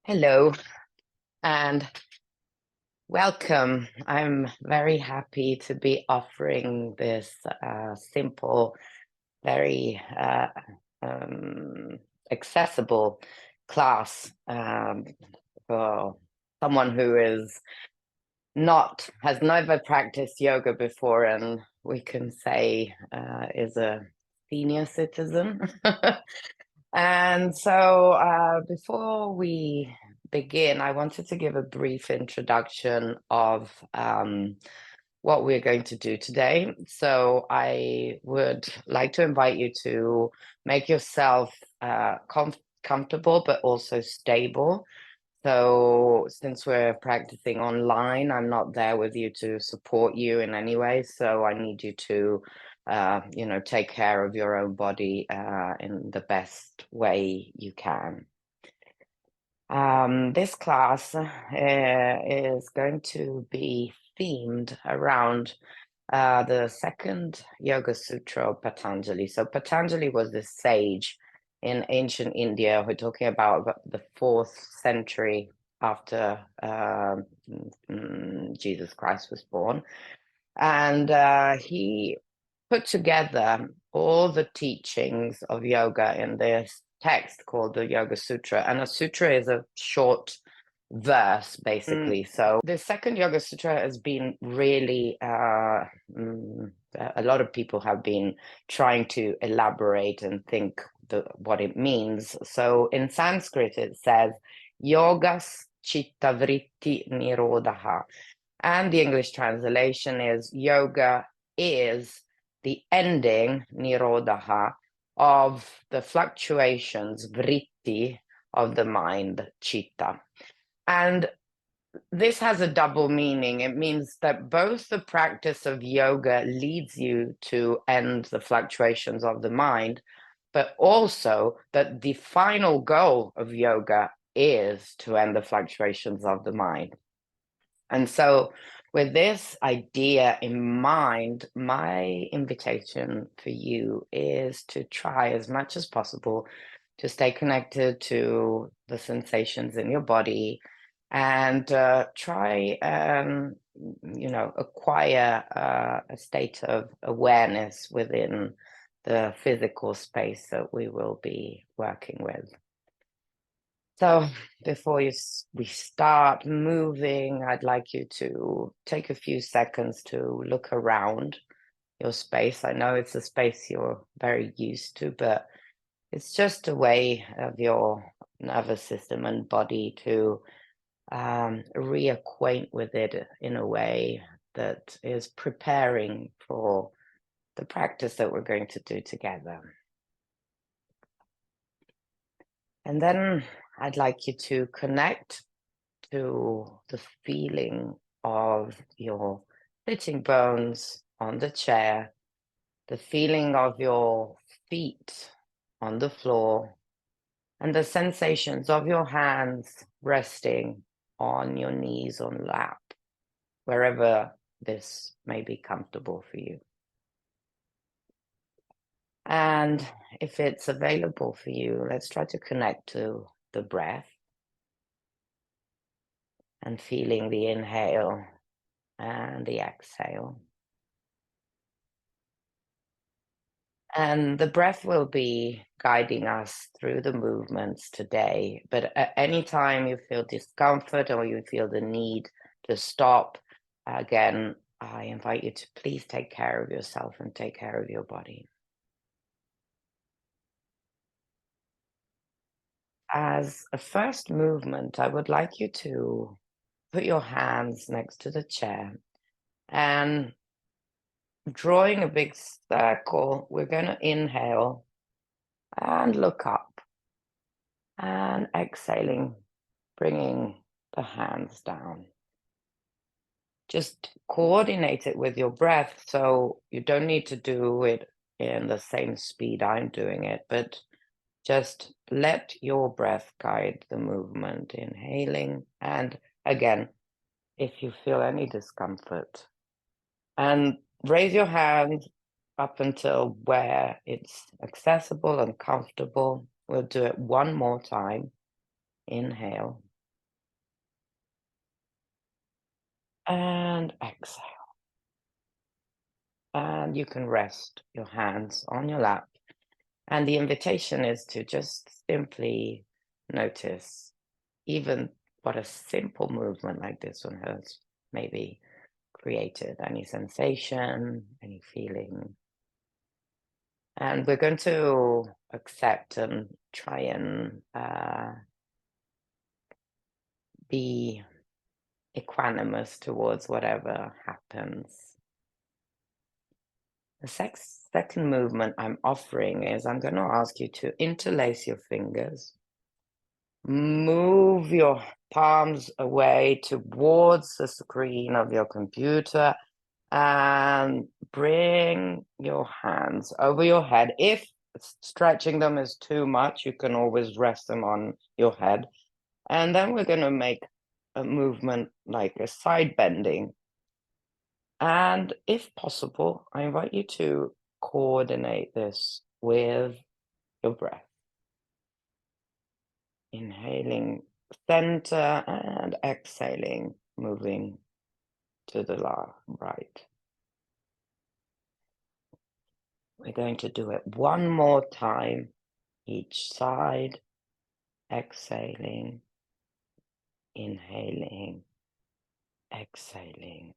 Hello and welcome. I'm very happy to be offering this simple, very um, accessible class for someone who has never practiced yoga before, and we can say is a senior citizen. And so, before we begin, I wanted to give a brief introduction of what we're going to do today. So, I would like to invite you to make yourself comfortable, but also stable. So, since we're practicing online, I'm not there with you to support you in any way. So, I need you to take care of your own body in the best way you can. This class is going to be themed around the second Yoga Sutra of Patanjali. So Patanjali was the sage in ancient India. We're talking about the 4th century after Jesus Christ was born. And he put together all the teachings of yoga in this text called the Yoga Sutra. And a sutra is a short verse, basically. So the second Yoga Sutra has been really, a lot of people have been trying to elaborate and think what it means. So in Sanskrit, it says, Yogas Cittavritti Nirodaha. And the English translation is yoga is the ending, nirodha, of the fluctuations, vritti, of the mind, chitta. And this has a double meaning. It means that both the practice of yoga leads you to end the fluctuations of the mind, but also that the final goal of yoga is to end the fluctuations of the mind. And so, with this idea in mind, my invitation for you is to try as much as possible to stay connected to the sensations in your body and try acquire a state of awareness within the physical space that we will be working with. So before we start moving, I'd like you to take a few seconds to look around your space. I know it's a space you're very used to, but it's just a way of your nervous system and body to reacquaint with it in a way that is preparing for the practice that we're going to do together. And then I'd like you to connect to the feeling of your sitting bones on the chair, the feeling of your feet on the floor, and the sensations of your hands resting on your knees or lap, wherever this may be comfortable for you. And if it's available for you, let's try to connect to the breath and feeling the inhale and the exhale. And the breath will be guiding us through the movements today. But at any time you feel discomfort or you feel the need to stop, again, I invite you to please take care of yourself and take care of your body. As a first movement, I would like you to put your hands next to the chair and drawing a big circle, we're going to inhale and look up and exhaling, bringing the hands down. Just coordinate it with your breath, so you don't need to do it in the same speed I'm doing it, but just let your breath guide the movement, inhaling, and again, if you feel any discomfort, and raise your hand up until where it's accessible and comfortable. We'll do it one more time. Inhale. and exhale. And you can rest your hands on your lap. And the invitation is to just simply notice even what a simple movement like this one has maybe created, any sensation, any feeling. And we're going to accept and try and be equanimous towards whatever happens. The second movement I'm offering is I'm going to ask you to interlace your fingers, move your palms away towards the screen of your computer, and bring your hands over your head. If stretching them is too much, you can always rest them on your head. And then we're going to make a movement like a side bending. And if possible, I invite you to coordinate this with your breath. Inhaling center and exhaling, moving to the right. We're going to do it one more time, each side, exhaling, inhaling, exhaling,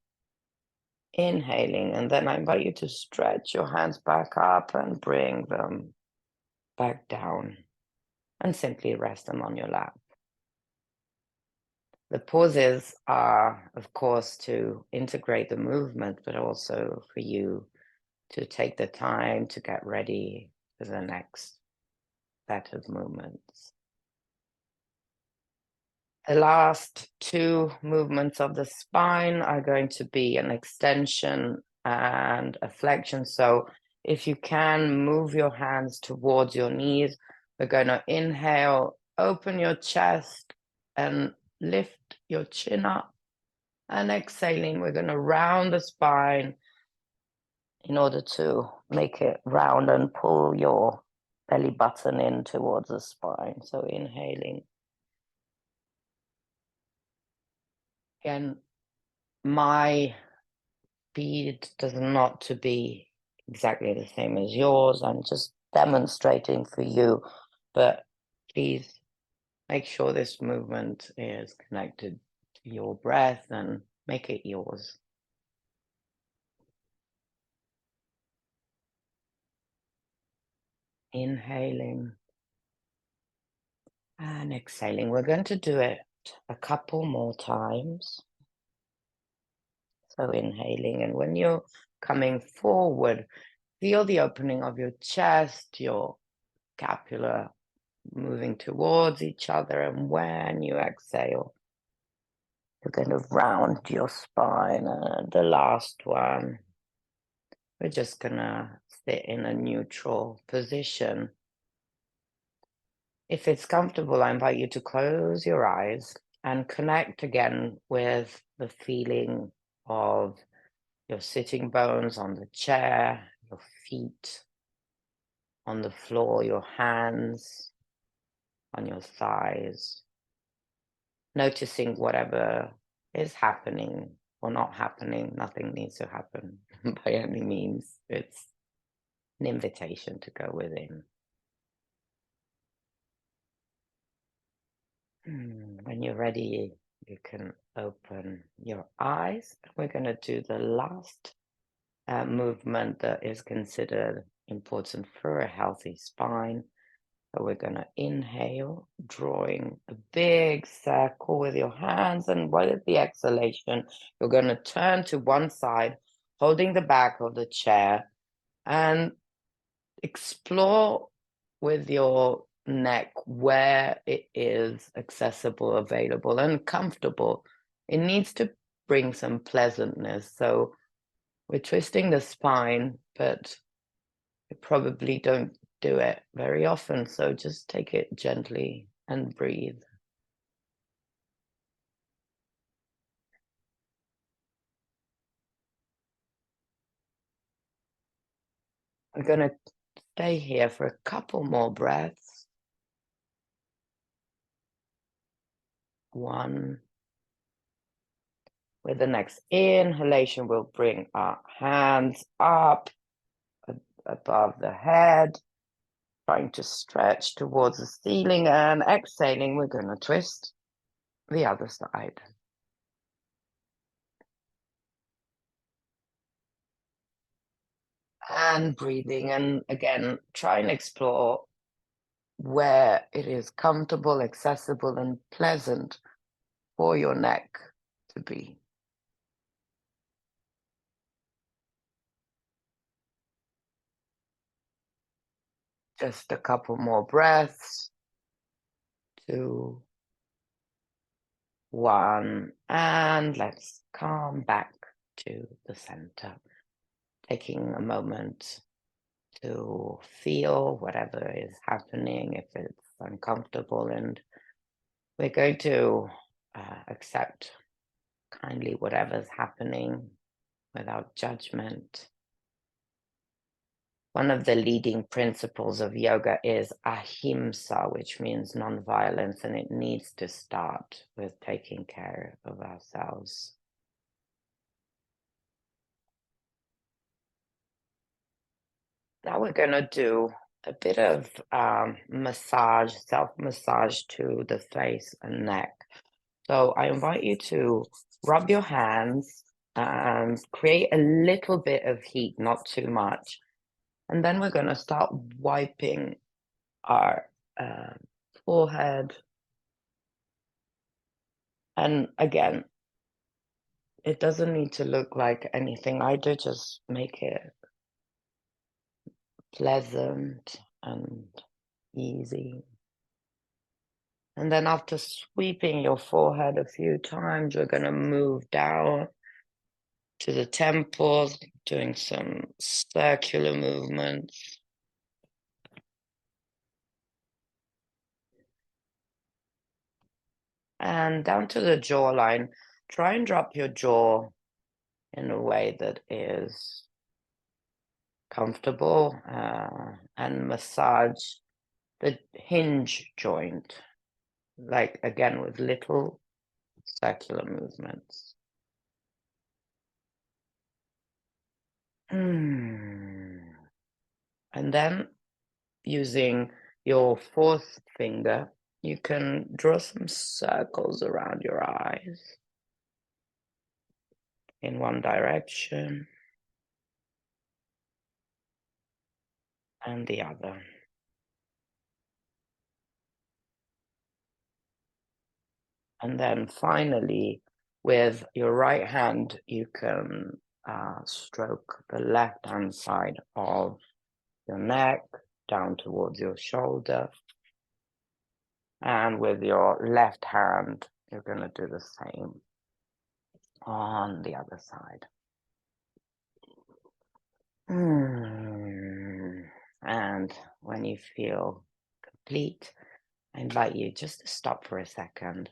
inhaling. And then I invite you to stretch your hands back up and bring them back down and simply rest them on your lap. The pauses are, of course, to integrate the movement, but also for you to take the time to get ready for the next set of movements. The last two movements of the spine are going to be an extension and a flexion. So if you can move your hands towards your knees, we're going to inhale, open your chest and lift your chin up. And exhaling, we're going to round the spine in order to make it round and pull your belly button in towards the spine. So inhaling. Again, my speed does not to be exactly the same as yours. I'm just demonstrating for you, but please make sure this movement is connected to your breath and make it yours. Inhaling and exhaling. We're going to do it a couple more times. So inhaling, and when you're coming forward, feel the opening of your chest, your scapula moving towards each other, and when you exhale, you're going to round your spine. The last one, we're just going to sit in a neutral position. If it's comfortable, I invite you to close your eyes and connect again with the feeling of your sitting bones on the chair, your feet on the floor, your hands on your thighs, noticing whatever is happening or not happening. Nothing needs to happen by any means. It's an invitation to go within. When you're ready, you can open your eyes. We're going to do the last movement that is considered important for a healthy spine. So we're going to inhale, drawing a big circle with your hands, and with the exhalation, you're going to turn to one side, holding the back of the chair, and explore with your neck where it is accessible, available, and comfortable. It needs to bring some pleasantness. So we're twisting the spine, but we probably don't do it very often. So just take it gently and breathe. We're going to stay here for a couple more breaths. 1. With the next inhalation, we'll bring our hands up above the head, trying to stretch towards the ceiling, and exhaling, we're going to twist the other side. And breathing, and again, try and explore where it is comfortable, accessible, and pleasant for your neck to be. Just a couple more breaths. 2, 1, and let's come back to the center. Taking a moment to feel whatever is happening, if it's uncomfortable, and we're going to accept kindly whatever's happening without judgment. One of the leading principles of yoga is ahimsa, which means non-violence, and it needs to start with taking care of ourselves. Now we're going to do a bit of massage, self-massage to the face and neck. So I invite you to rub your hands and create a little bit of heat, not too much. And then we're going to start wiping our forehead. And again, it doesn't need to look like anything I do, just make it pleasant and easy. And then after sweeping your forehead a few times, we're going to move down to the temples, doing some circular movements. And down to the jawline. Try and drop your jaw in a way that is comfortable, and massage the hinge joint, like again with little circular movements. And then using your fourth finger, you can draw some circles around your eyes in one direction and the other. And then finally, with your right hand, you can stroke the left-hand side of your neck down towards your shoulder. And with your left hand, you're going to do the same on the other side. And when you feel complete, I invite you just to stop for a second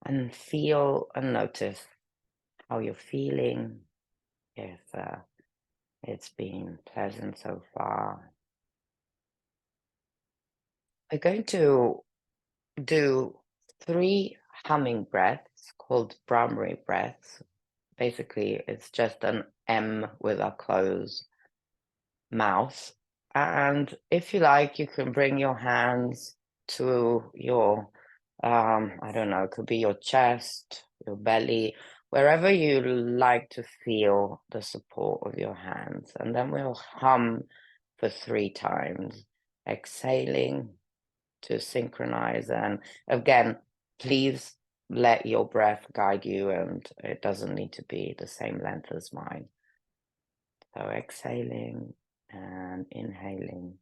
and feel and notice how you're feeling, if it's been pleasant so far. We're going to do 3 humming breaths called Brahmari breaths. Basically, it's just an M with a closed mouth. And if you like, you can bring your hands to your, I don't know, it could be your chest, your belly, wherever you like to feel the support of your hands. And then we'll hum for 3 times, exhaling to synchronize. And again, please let your breath guide you, and it doesn't need to be the same length as mine. So exhaling and inhaling.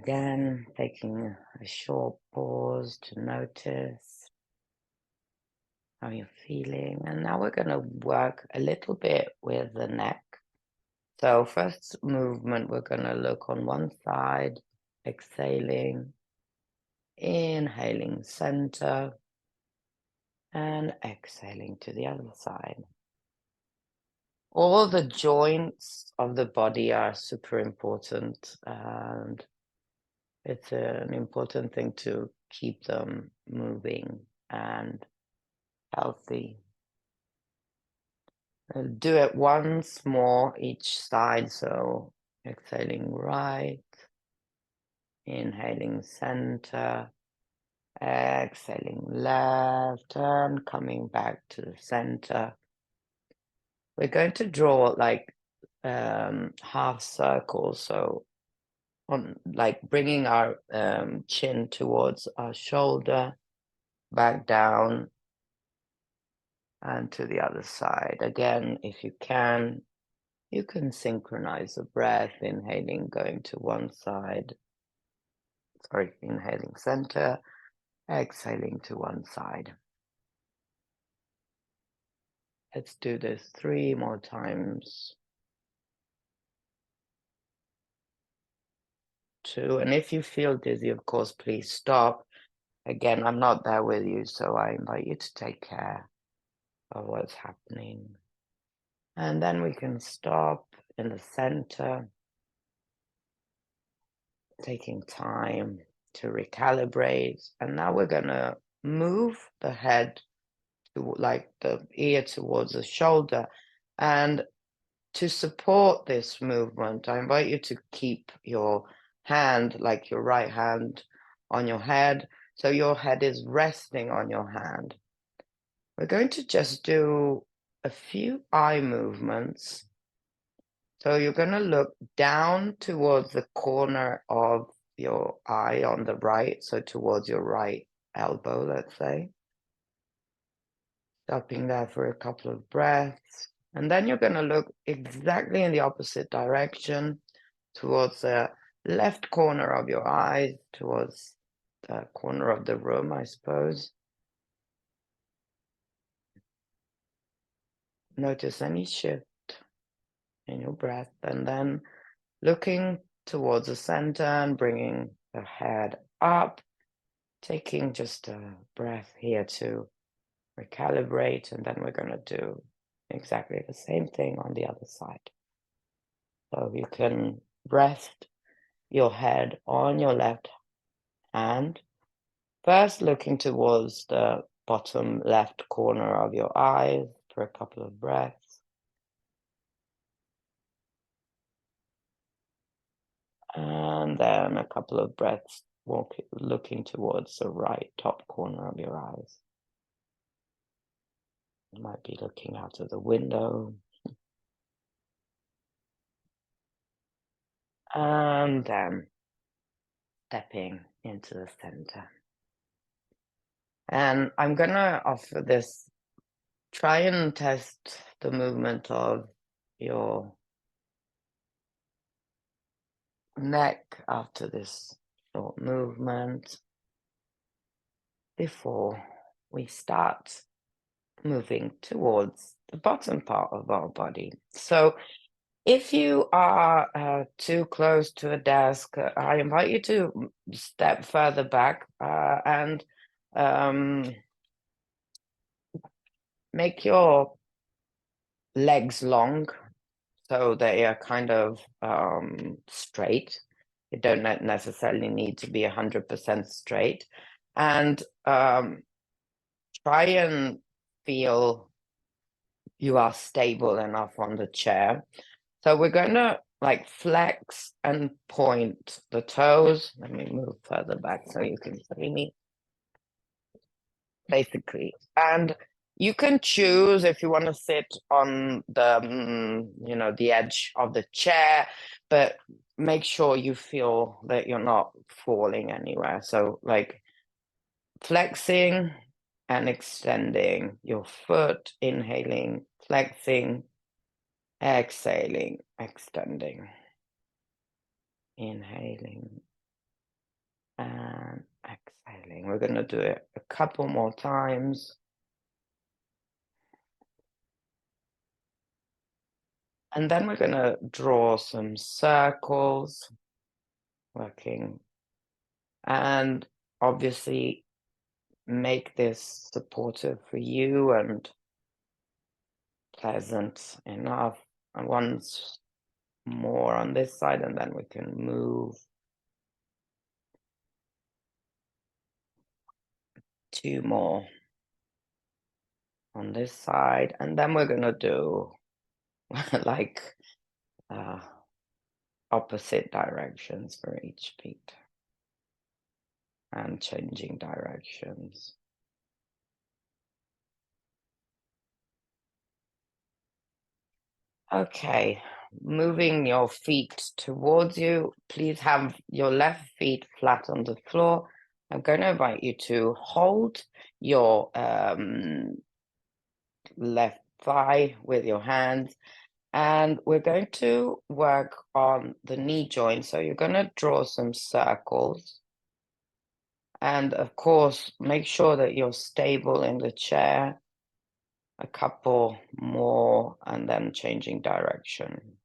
Again, taking a short pause to notice how you're feeling. And now we're going to work a little bit with the neck. So first movement, we're going to look on one side, exhaling, inhaling center, and exhaling to the other side. All the joints of the body are super important, and it's an important thing to keep them moving and healthy. Do it once more each side, so exhaling right, inhaling center, exhaling left, and coming back to the center. We're going to draw like half circles, so on like bringing our chin towards our shoulder, back down, and to the other side. Again, if you can synchronize the breath, inhaling, going to one side, inhaling center, exhaling to one side. Let's do this 3 more times. 2, and if you feel dizzy, of course, please stop. Again, I'm not there with you, so I invite you to take care of what's happening. And then we can stop in the center, taking time to recalibrate. And now we're going to move the head to like the ear towards the shoulder. And to support this movement, I invite you to keep your hand, like your right hand, on your head. So your head is resting on your hand. We're going to just do a few eye movements. So you're going to look down towards the corner of your eye on the right, so towards your right elbow, let's say. Stopping there for a couple of breaths. And then you're going to look exactly in the opposite direction, towards the left corner of your eyes, towards the corner of the room, I suppose. Notice any shift in your breath, and then looking towards the center and bringing the head up, taking just a breath here to recalibrate, and then we're going to do exactly the same thing on the other side. So you can rest your head on your left hand, first looking towards the bottom left corner of your eyes for a couple of breaths. And then a couple of breaths looking towards the right top corner of your eyes. You might be looking out of the window. And then stepping into the center. And I'm going to offer this, try and test the movement of your neck after this short movement before we start moving towards the bottom part of our body. So if you are too close to a desk, I invite you to step further back and make your legs long so they are kind of straight. You don't necessarily need to be 100% straight. And try and feel you are stable enough on the chair. So we're going to like flex and point the toes. Let me move further back so you can see me. Basically. And you can choose if you want to sit on the, the edge of the chair, but make sure you feel that you're not falling anywhere. So like flexing and extending your foot, inhaling, flexing, exhaling, extending, inhaling, We're going to do it a couple more times. And then we're going to draw some circles, working, and obviously make this supportive for you and pleasant enough. And once more on this side, and then we can move 2 more on this side, and then we're gonna do like opposite directions for each feet and changing directions. Okay, moving your feet towards you. Please have your left feet flat on the floor. I'm going to invite you to hold your left thigh with your hands, and we're going to work on the knee joint. So you're going to draw some circles. And of course, make sure that you're stable in the chair. A couple more, and then changing direction.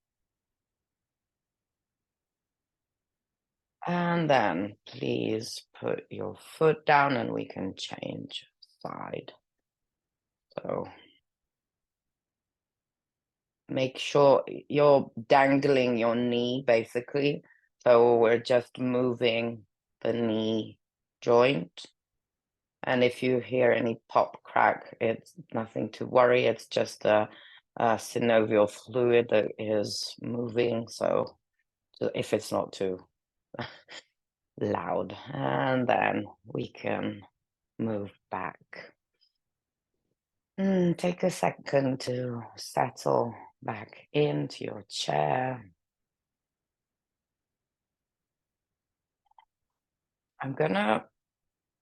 And then please put your foot down and we can change side. So make sure you're dangling your knee basically. So we're just moving the knee joint. And if you hear any pop crack, it's nothing to worry. It's just a synovial fluid that is moving. So if it's not too loud, and then we can move back. Take a second to settle back into your chair. I'm gonna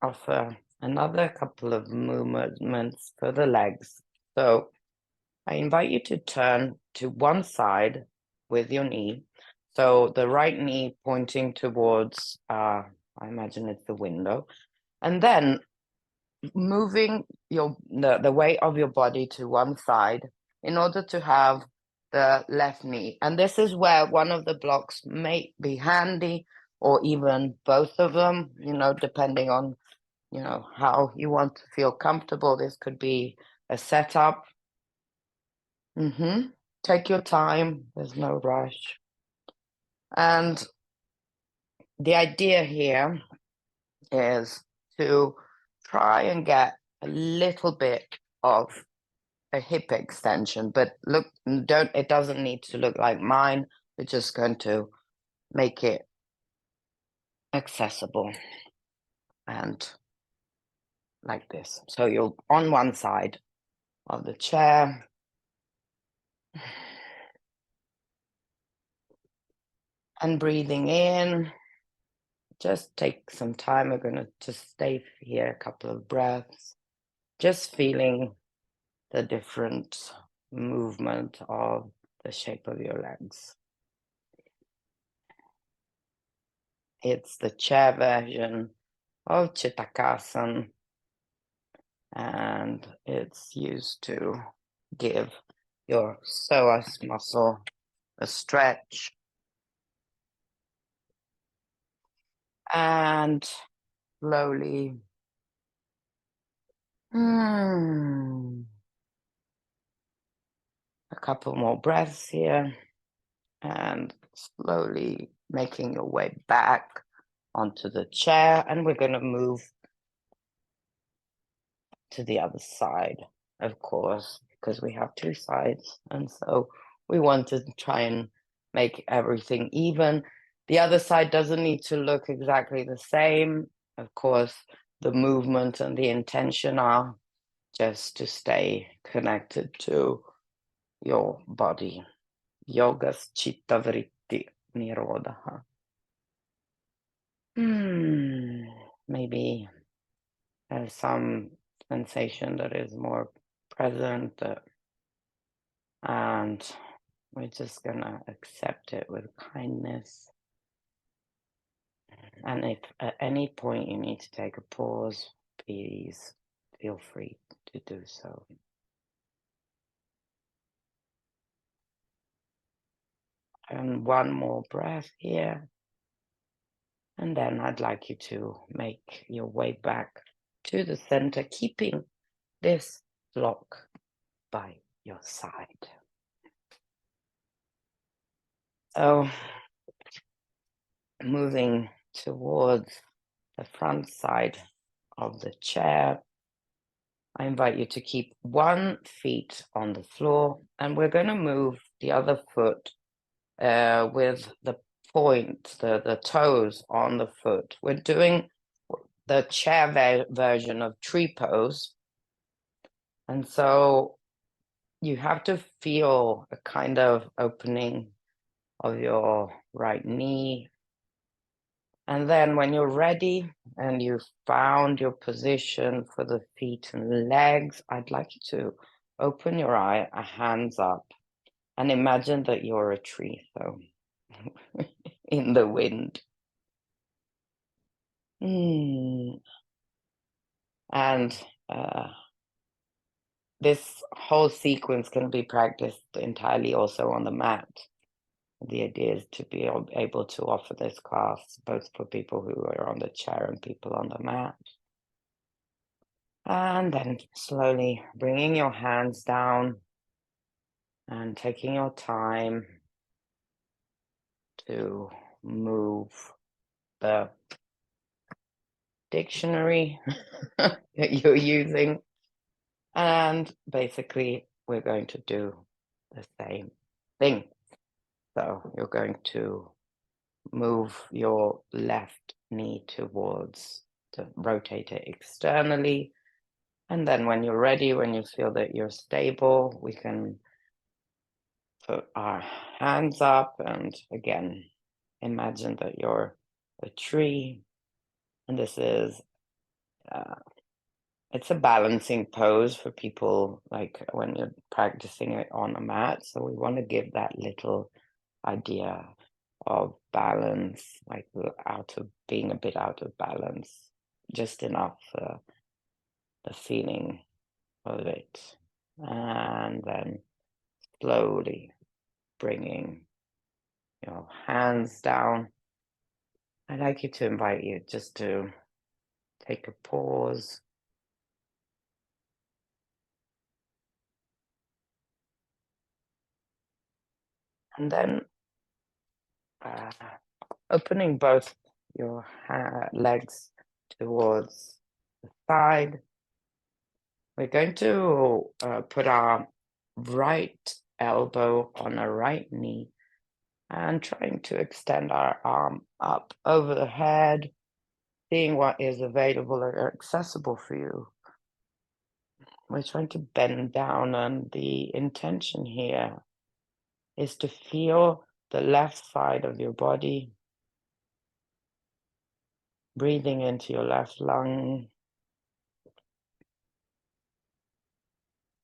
offer another couple of movements for the legs. So I invite you to turn to one side with your knee. So the right knee pointing towards, I imagine it's the window. And then moving the weight of your body to one side in order to have the left knee. And this is where one of the blocks may be handy, or even both of them, depending on, how you want to feel comfortable. This could be a setup. Take your time. There's no rush. And the idea here is to try and get a little bit of a hip extension, but look, it doesn't need to look like mine. We're just going to make it accessible and like this. So you're on one side of the chair. And breathing in, just take some time. We're going to just stay here a couple of breaths, just feeling the different movement of the shape of your legs. It's the chair version of Chittakasan, and it's used to give your psoas muscle a stretch. And slowly a couple more breaths here, and slowly making your way back onto the chair. And we're going to move to the other side, of course, because we have two sides. And so we want to try and make everything even. The other side doesn't need to look exactly the same. Of course, the movement and the intention are just to stay connected to your body. Yoga's Cittavritti Nirodaha. Maybe there's some sensation that is more present, and we're just gonna accept it with kindness. And if at any point you need to take a pause, please feel free to do so. And one more breath here. And then I'd like you to make your way back to the center, keeping this block by your side. So moving towards the front side of the chair, I invite you to keep one foot on the floor, and we're going to move the other foot with the point, the toes on the foot. We're doing the chair version of tree pose. And so you have to feel a kind of opening of your right knee. And then when you're ready and you've found your position for the feet and legs, I'd like you to open your hands up and imagine that you're a tree, so in the wind. And this whole sequence can be practiced entirely also on the mat. The idea is to be able to offer this class both for people who are on the chair and people on the mat. And then slowly bringing your hands down and taking your time to move the dictionary that you're using. And basically, we're going to do the same thing. So you're going to move your left knee towards to rotate it externally. And then when you're ready, when you feel that you're stable, we can put our hands up and again, imagine that you're a tree. And this is, it's a balancing pose for people like when you're practicing it on a mat. So we want to give that little idea of balance, like being a bit out of balance, just enough the feeling of it. And then slowly bringing your hands down. I'd like you to invite you just to take a pause. And then opening both your legs towards the side. We're going to put our right elbow on our right knee and trying to extend our arm up over the head, seeing what is available or accessible for you. We're trying to bend down, and the intention here is to feel the left side of your body, breathing into your left lung.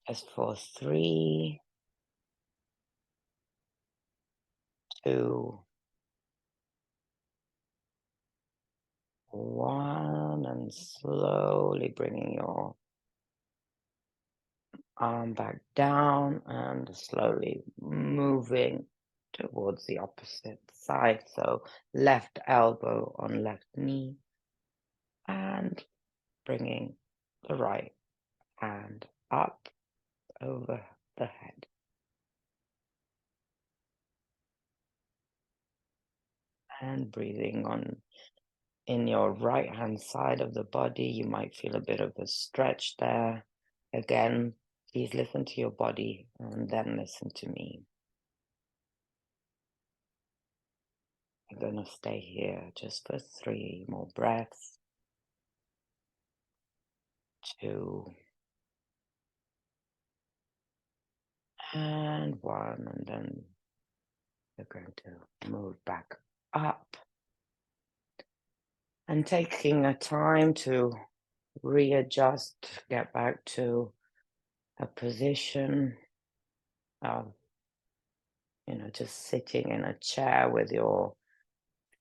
Just for 3, 2, 1, and slowly bringing your arm back down and slowly moving towards the opposite side. So left elbow on left knee and bringing the right hand up over the head. And breathing on in your right hand side of the body. You might feel a bit of a stretch there. Again, please listen to your body and then listen to me. I'm going to stay here just for 3 more breaths. 2 and 1, and then we're going to move back up and taking a time to readjust, get back to a position of, just sitting in a chair with your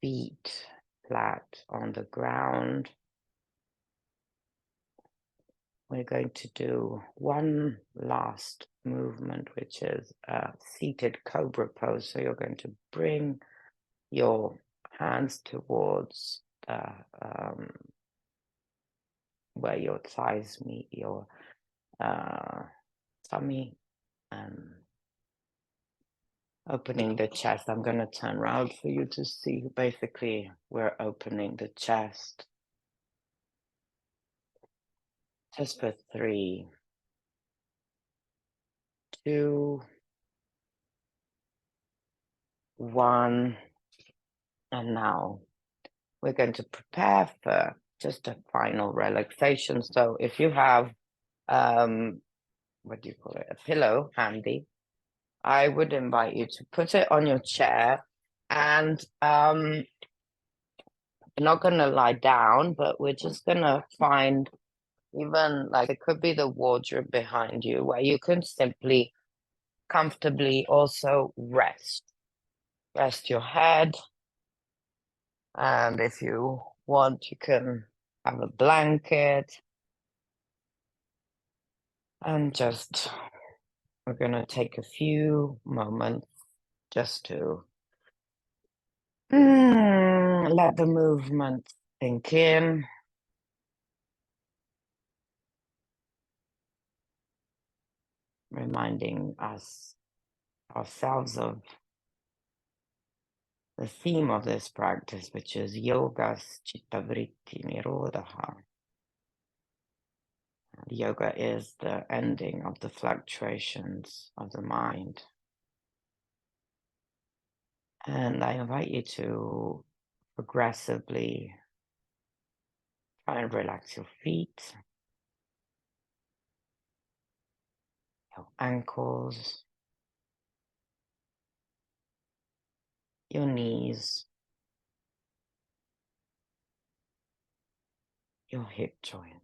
feet flat on the ground. We're going to do one last movement, which is a seated cobra pose. So you're going to bring your hands towards where your thighs meet your tummy, and opening the chest. I'm going to turn around for you to see. Basically, we're opening the chest. Just for 3, 2, 1. And now we're going to prepare for just a final relaxation. So if you have, what do you call it, a pillow handy, I would invite you to put it on your chair, and you're not going to lie down, but we're just going to find, even like, it could be the wardrobe behind you, where you can simply comfortably also rest your head. And if you want, you can have a blanket, and just, we're going to take a few moments just to let the movement sink in. Reminding ourselves of the theme of this practice, which is yoga's Cittavritti Nirodaha. Yoga is the ending of the fluctuations of the mind. And I invite you to progressively try and relax your feet, your ankles, your knees, your hip joint.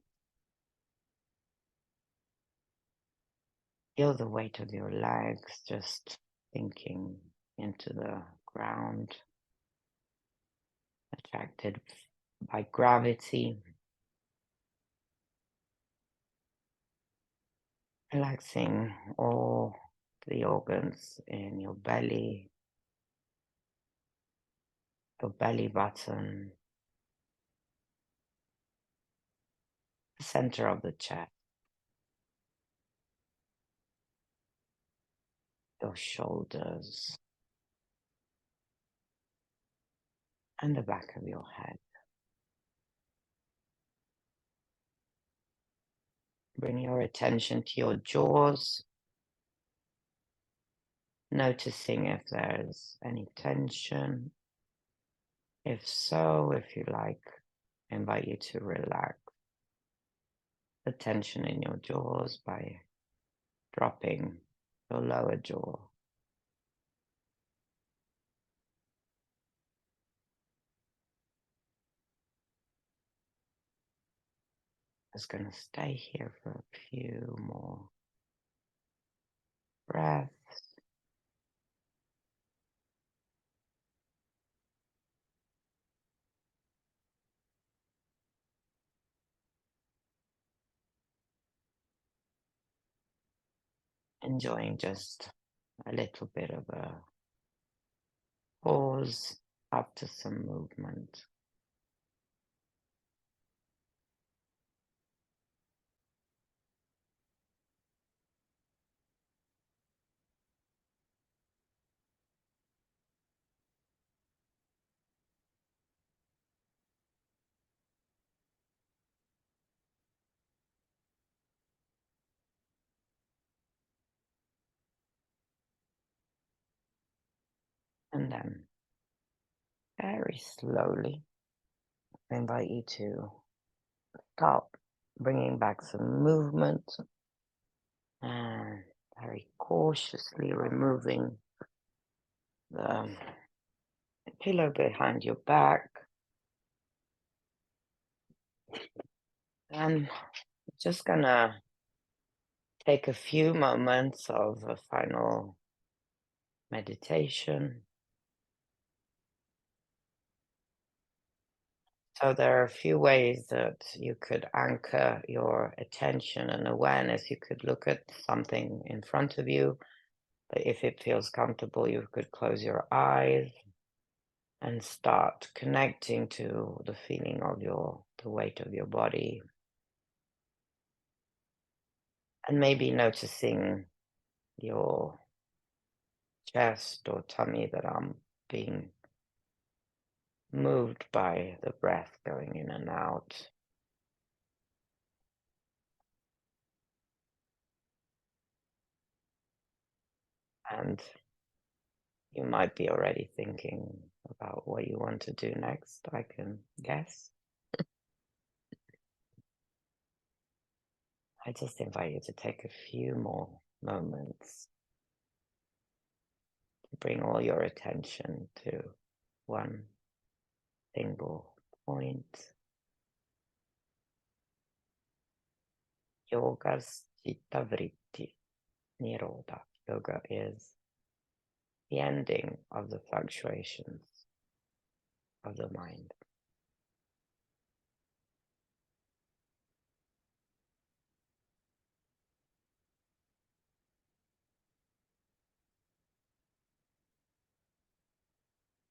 Feel the weight of your legs just sinking into the ground, attracted by gravity. Relaxing all the organs in your belly, your belly button, the center of the chest, your shoulders, and the back of your head. Bring your attention to your jaws, noticing if there's any tension. If so, if you like, I invite you to relax the tension in your jaws by dropping your lower jaw. Just going to stay here for a few more breaths. Enjoying just a little bit of a pause after some movement. And then very slowly, I invite you to start bringing back some movement, and very cautiously removing the pillow behind your back, and just gonna take a few moments of a final meditation. So there are a few ways that you could anchor your attention and awareness. You could look at something in front of you, but if it feels comfortable, you could close your eyes and start connecting to the feeling of the weight of your body. And maybe noticing your chest or tummy that are being moved by the breath going in and out. And you might be already thinking about what you want to do next, I can guess. I just invite you to take a few more moments to bring all your attention to one single point. Yoga's Cittavritti Nirodaha. Yoga is the ending of the fluctuations of the mind.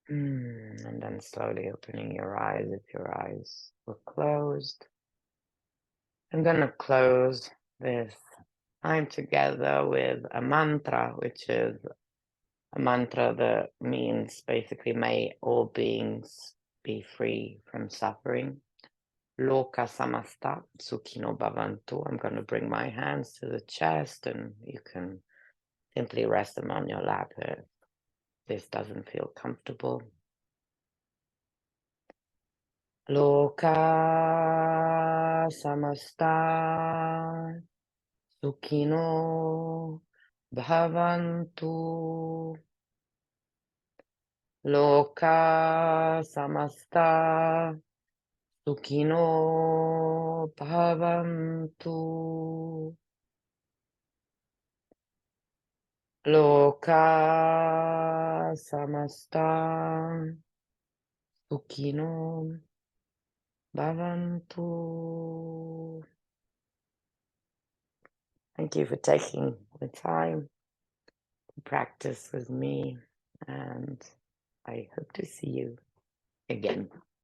And then slowly opening your eyes if your eyes were closed. I'm going to close this time together with a mantra, which is a mantra that means basically, may all beings be free from suffering. Loka samasta sukhino bhavantu. I'm going to bring my hands to the chest, and you can simply rest them on your lap if this doesn't feel comfortable. Loka samasta sukhino bhavantu. Loka samasta sukhino bhavantu. Loka samasta sukhino bhavantu. Thank you for taking the time to practice with me, and I hope to see you again.